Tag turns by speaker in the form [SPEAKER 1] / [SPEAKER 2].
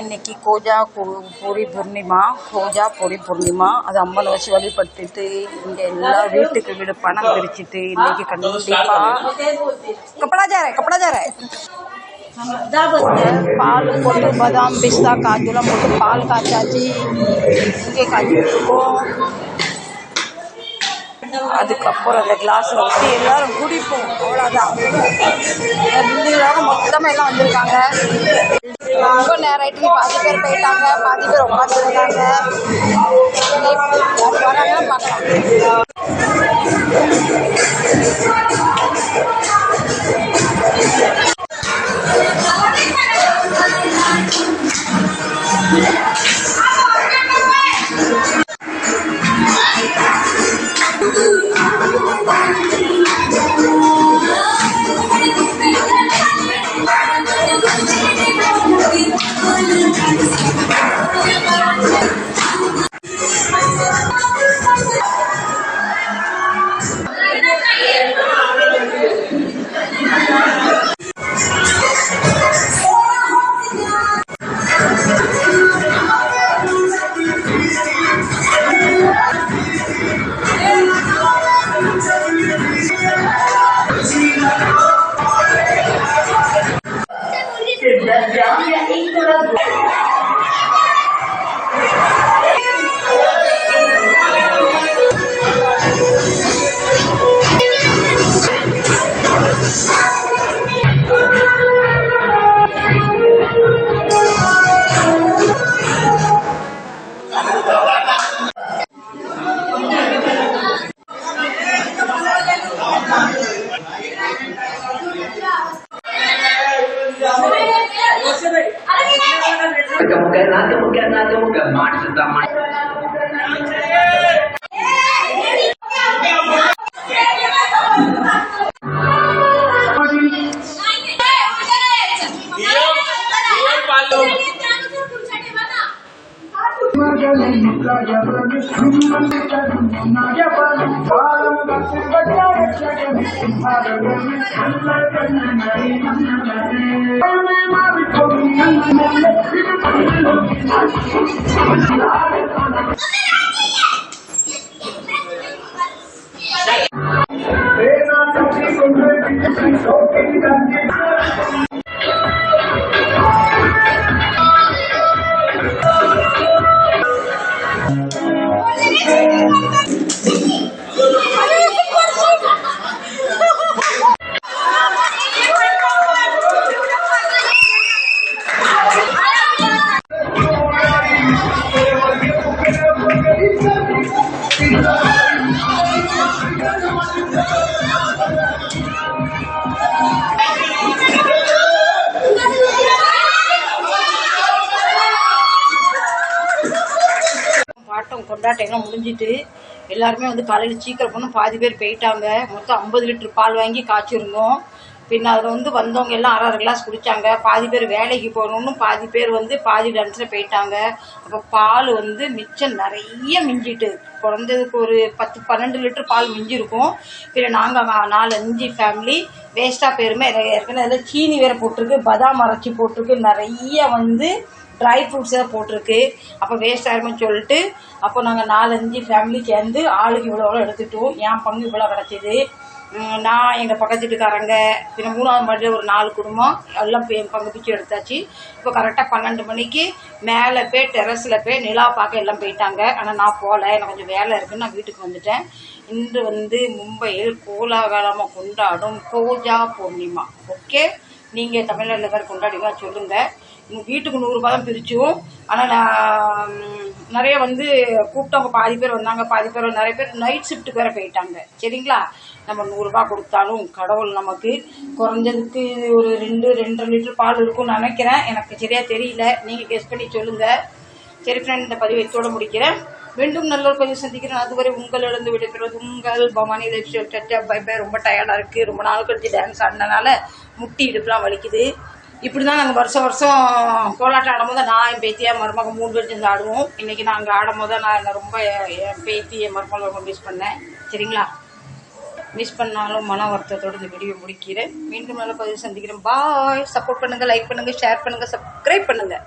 [SPEAKER 1] இன்னைக்கு கோஜா பூரி பூர்ணிமா அது அம்மனை வச்சு வழிபட்டுட்டு இங்க எல்லா வீட்டுக்கு வீடு பணம் பிரிச்சுட்டு இன்னைக்கு கண்டிப்பா கப்படா ஜா ரே பால் போட்டு பாதாம் பிஸ்தா காஜுலாம் போட்டு பால் காய்ச்சாச்சு இங்கே காய்ச்சிட்டு இருக்கோம். அதுக்கப்புறம் அந்த கிளாஸில் ஊற்றி எல்லாரும் குடிப்போம். அவ்வளோதான். பில்டிங்காக மொத்தமாக எல்லாம் வந்திருக்காங்க. ரொம்ப நேரம் ஆகிட்டு பாதி பேர் போயிட்டாங்க, பாதி பேர் உட்காந்துருக்காங்க. யார் வராங்கன்னு பார்க்கலாம். கொண்டாட்டம் எல்லாம் முடிஞ்சிட்டு எல்லாருமே வந்து காலையில் சீக்கிரம் போகணும். பாதி பேர் போயிட்டாங்க. மொத்தம் 50 லிட்டர் பால் வாங்கி காய்ச்சிருந்தோம். பின்ன அதில் வந்து வந்தவங்க எல்லாம் 1/2 கிளாஸ் குடித்தாங்க. பாதி பேர் வேலைக்கு போகணுன்னு, பாதி பேர் வந்து பாதி டான்ஸில் போயிட்டாங்க. அப்போ பால் வந்து மிச்சம் நிறைய மிஞ்சிட்டு, குறைஞ்சதுக்கு ஒரு 10-12 லிட்டர் பால் மிஞ்சிருக்கும். பின்ன நாங்கள் 4-5 ஃபேமிலி வேஸ்ட்டாக போயிருமே. ஏற்கனவே அதில் சீனி வேறு போட்டிருக்கு, பதாம் அரைச்சி போட்டிருக்கு, நிறைய வந்து ட்ரை ஃப்ரூட்ஸ் தான் போட்டிருக்கு. அப்போ வேஸ்ட் ஆயிருமோன்னு சொல்லிட்டு அப்போ நாங்கள் 4-5 ஃபேமிலி சேர்ந்து ஆளுக்கு இவ்வளோ எடுத்துட்டோம். என் பங்கு இவ்வளோ கிடச்சிது. நான் எங்கள் பக்கத்து வீட்டுக்காரங்க பின்ன 3ஆவது மாடியில் ஒரு 4 குடும்பம் எல்லாம் என் பங்கு பிச்சு எடுத்தாச்சு. இப்போ கரெக்டாக 12 மணிக்கு மேலே போய் டெரஸில் போய் நிலா பார்க்க எல்லாம் போயிட்டாங்க. ஆனால் நான் போகல, எனக்கு கொஞ்சம் வேலை இருக்குன்னு நான் வீட்டுக்கு வந்துட்டேன். இன்று வந்து மும்பையில் கோலாகலமாக கொண்டாடும் கோஜா பூர்ணிமா. ஓகே, நீங்கள் தமிழ்நாட்டில் வேறு கொண்டாடுவீங்க சொல்லுங்கள். வீட்டுக்கு 100 ரூபாய் தான் பிரிச்சும். ஆனால் நான் நிறைய வந்து கூப்பிட்டவங்க பாதி பேர் வந்தாங்க, பாதி பேர் நிறைய பேர் நைட் ஷிஃப்ட்டுக்கு வேறு போயிட்டாங்க. சரிங்களா, நம்ம 100 ரூபாய் கொடுத்தாலும் கடவுள் நமக்கு குறைஞ்சதுக்கு ஒரு 2-2.5 லிட்டர் பால் இருக்கும்னு நினைக்கிறேன். எனக்கு சரியாக தெரியல, நீங்கள் கெஸ் பண்ணி சொல்லுங்கள். சரி ஃப்ரெண்ட், இந்த பதிவை இதோட முடிக்கிறேன். மீண்டும் நல்ல ஒரு பதிவு சந்திக்கிறேன். அதுவரை உங்களிடம் விடைபெறுவது உங்கள் Bhavani life style. Tata bye bye. ரொம்ப டயர்டாக இருக்குது. ரொம்ப நாள் கழிச்சு டான்ஸ் ஆடினதுனால முட்டி இடுப்புலாம் வலிக்குது. இப்படி தான் நாங்கள் வருஷம் கோலாட்டம் ஆடும்போது நான் என் பேத்தி என் மருமகன் 3 பேர் சேர்ந்து ஆடுவோம். இன்றைக்கி நாங்கள் ஆடும்போது நான் ரொம்ப என் பேத்தி என் மருமகளை ரொம்ப மிஸ் பண்ணேன். சரிங்களா, மிஸ் பண்ணாலும் மன வருத்தத்தோடு இந்த வீடியோ முடிக்கிறேன். மீண்டும் நல்ல பதிவு சந்திக்கிறேன். பாய். சப்போர்ட் பண்ணுங்கள், லைக் பண்ணுங்கள், ஷேர் பண்ணுங்கள், சப்ஸ்கிரைப் பண்ணுங்கள்.